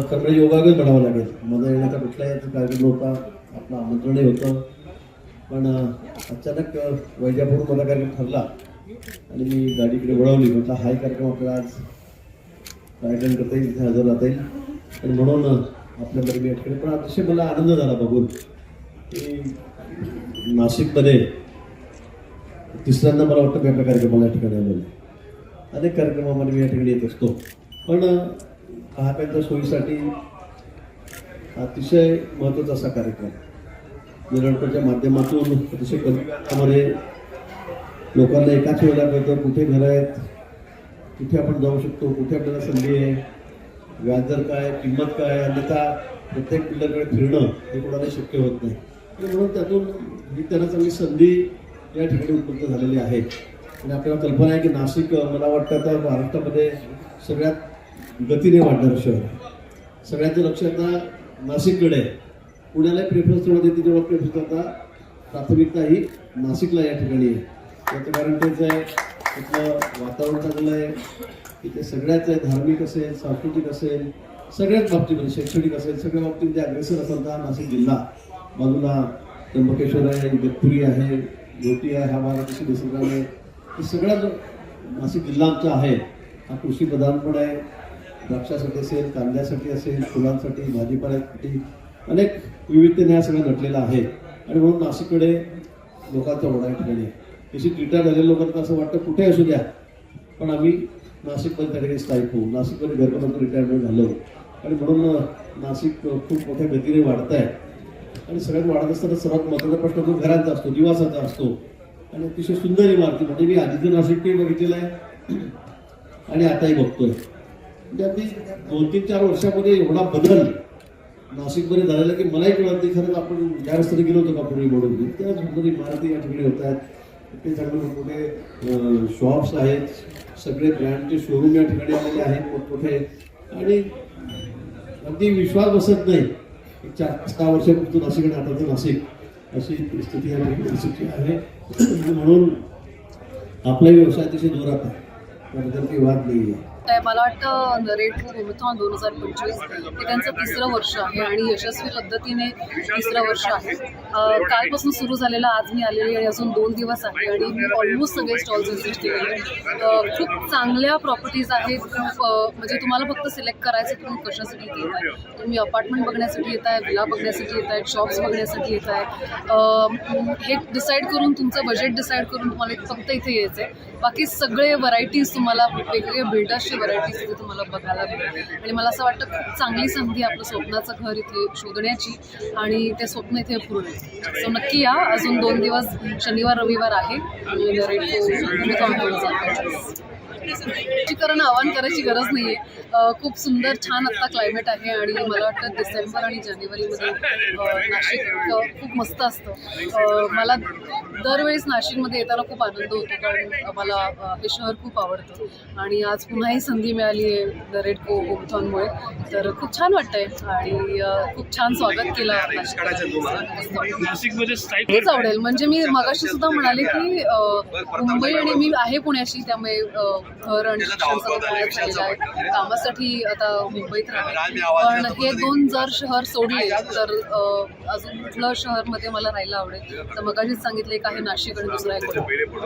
खरं योगायोग म्हणावं लागेल. माझा येण्याचा कुठलाही कार्यक्रम नव्हता, आपलं आमंत्रणही होतं, पण अचानक वैजापूर मला कार्यक्रम ठरला आणि मी गाडीकडे वळवली. म्हटलं हाय कार्यक्रम आपल्याला आज कार्यक्रम करता येईल, इथे हजर राहता येईल आणि म्हणून आपल्याकडे मी ठिकाणी. पण अतिशय मला आनंद झाला बघून की नाशिकमध्ये तिसऱ्यांदा मला वाटतं मी आपल्या कार्यक्रमाला या ठिकाणी आलेलो. अनेक कार्यक्रमामध्ये मी या ठिकाणी येत असतो, पण ग्राहकांच्या सोयीसाठी अतिशय महत्त्वाचा असा कार्यक्रम निरंटरच्या माध्यमातून अतिशय कमी वेळामध्ये लोकांना एकाच वेळेला कळतं कुठे घरं आहेत, कुठे आपण जाऊ शकतो, कुठे आपल्याला संधी आहे, व्याजदर काय, किंमत काय. अन्यथा प्रत्येक बिल्डरकडे फिरणं हे कोणाला शक्य होत नाही. म्हणून त्यातून ही त्यांना चांगली संधी या ठिकाणी उपलब्ध झालेली आहे. आणि आपल्याला कल्पना आहे की नाशिक मला वाटतं आता महाराष्ट्रामध्ये सगळ्यात गतीने वाढणारं शहर. सगळ्यांचं लक्ष आता नाशिककडे आहे. पुण्याला प्रेफरन्स तेवढं देते तेवढं प्रेफरन्स आता प्राथमिकता ही नाशिकला या ठिकाणी आहे. त्याचं कारण तेच आहे, तिथलं वातावरण चांगलं आहे, तिथे सगळ्याच आहे, धार्मिक असेल, सांस्कृतिक असेल, सगळ्याच बाबतीमध्ये, शैक्षणिक असेल, सगळ्या बाबतीमध्ये अग्रेसर असेल तर नाशिक जिल्हा. बाजूला त्र्यंबकेश्वर आहे, इगतपुरी आहे, घोटी आहे, हा भाग अतिशय निसर्गाने हे सगळा जो नाशिक जिल्हा आमचा आहे हा कृषी प्रधान पण आहे. द्राक्षासाठी असेल, कांद्यासाठी असेल, फुलांसाठी, भाजीपाल्यासाठी अनेक विविधतेने हा सगळं नटलेला आहे. आणि म्हणून नाशिककडे लोकांचा ओढा या ठिकाणी आहे. तशी रिटायर झालेल्या लोकांना असं वाटतं कुठे असू द्या पण आम्ही नाशिकमध्ये त्या ठिकाणी स्थायिक होऊ. नाशिकमध्ये घरपर्यंत रिटायरमेंट झालं आणि म्हणून नाशिक खूप मोठ्या गतीने वाढत आहे. आणि सगळ्यात वाढत असताना सर्वात महत्त्वाचा प्रश्न तो घरांचा असतो, निवासाचा असतो. आणि अतिशय सुंदर इमारती म्हणजे मी आधीचं नाशिकही बघितलेलं आहे आणि आताही बघतोय. म्हणजे अगदी 2-3-4 वर्षामध्ये एवढा बदल नाशिकमध्ये झालेला की मलाही कळत नाही खरंच आपण ज्या रस्त्याने गेलो होतो का पूर्वी म्हणून त्या सुंदर इमारती या ठिकाणी होत आहेत. ते चांगले मोठमोठे शॉप्स आहेत, सगळे ब्रँडचे शोरूम या ठिकाणी आलेले आहेत मोठमोठे. आणि अगदी विश्वास बसत नाही 4-6 वर्षापूर्वी नाशिक आणि आताचं नाशिक अशी स्थिती या ठिकाणी आहे. म्हणून आपला व्यवसाय अतिशय जोरात आहे, त्याबद्दल काही वाद नाही आहे. मला वाटतं रेड होमथॉन 2025 हे त्यांचं 3रं वर्ष आहे आणि यशस्वी पद्धतीने 3रं वर्ष आहे. कालपासून सुरू झालेलं आज मी आलेली आणि अजून 2 दिवस आहे आणि मी ऑलमोस्ट सगळे स्टॉल्स व्हिजिट केलेले. खूप चांगल्या प्रॉपर्टीज आहेत. खूप म्हणजे तुम्हाला फक्त सिलेक्ट करायचं की तुम्ही कशासाठी येत आहे. तुम्ही अपार्टमेंट बघण्यासाठी येत आहे, विला बघण्यासाठी येत आहेत, शॉप्स बघण्यासाठी येत आहे. हे डिसाईड करून तुमचं बजेट डिसाईड करून तुम्हाला फक्त इथे यायचं आहे. बाकी सगळे व्हरायटीज तुम्हाला वेगवेगळे बिल्डर्सचे व्हरायटीज इथे तुम्हाला बघायला मिळेल. आणि मला असं वाटतं खूप चांगली संधी आपलं स्वप्नाचं घर इथे शोधण्याची आणि ते स्वप्न इथे पूर्ण आहे. सो नक्की या. अजून 2 दिवस शनिवार रविवार आहे. कारण आव्हान करायची गरज नाही आहे. खूप सुंदर छान आत्ता क्लायमेट आहे आणि मला वाटतं डिसेंबर आणि जानेवारीमध्ये नाशिक खूप मस्त असतं. मला दरवेळेस नाशिकमध्ये येताना खूप आनंद होतो कारण मला हे शहर खूप आवडतं आणि आज पुन्हा ही संधी मिळाली आहे द रेड होमथॉनमुळे. तर खूप छान वाटतंय आणि खूप छान स्वागत केलं नाशिकमध्ये. हेच आवडेल म्हणजे मी मगाशी सुद्धा म्हणाले की मुंबई आणि मी आहे पुण्याशी, त्यामुळे घर आणि शिक्षण सगळं पुण्यात झालेलं आहे. कामासाठी आता मुंबईत राहते. पण हे 2 जर शहर सोडले तर अजून कुठलं शहरमध्ये मला राहायला आवडेल तर मगाशीच सांगितलं एक आहे नाशिक आणि दुसरं आहे कोल्हापूर.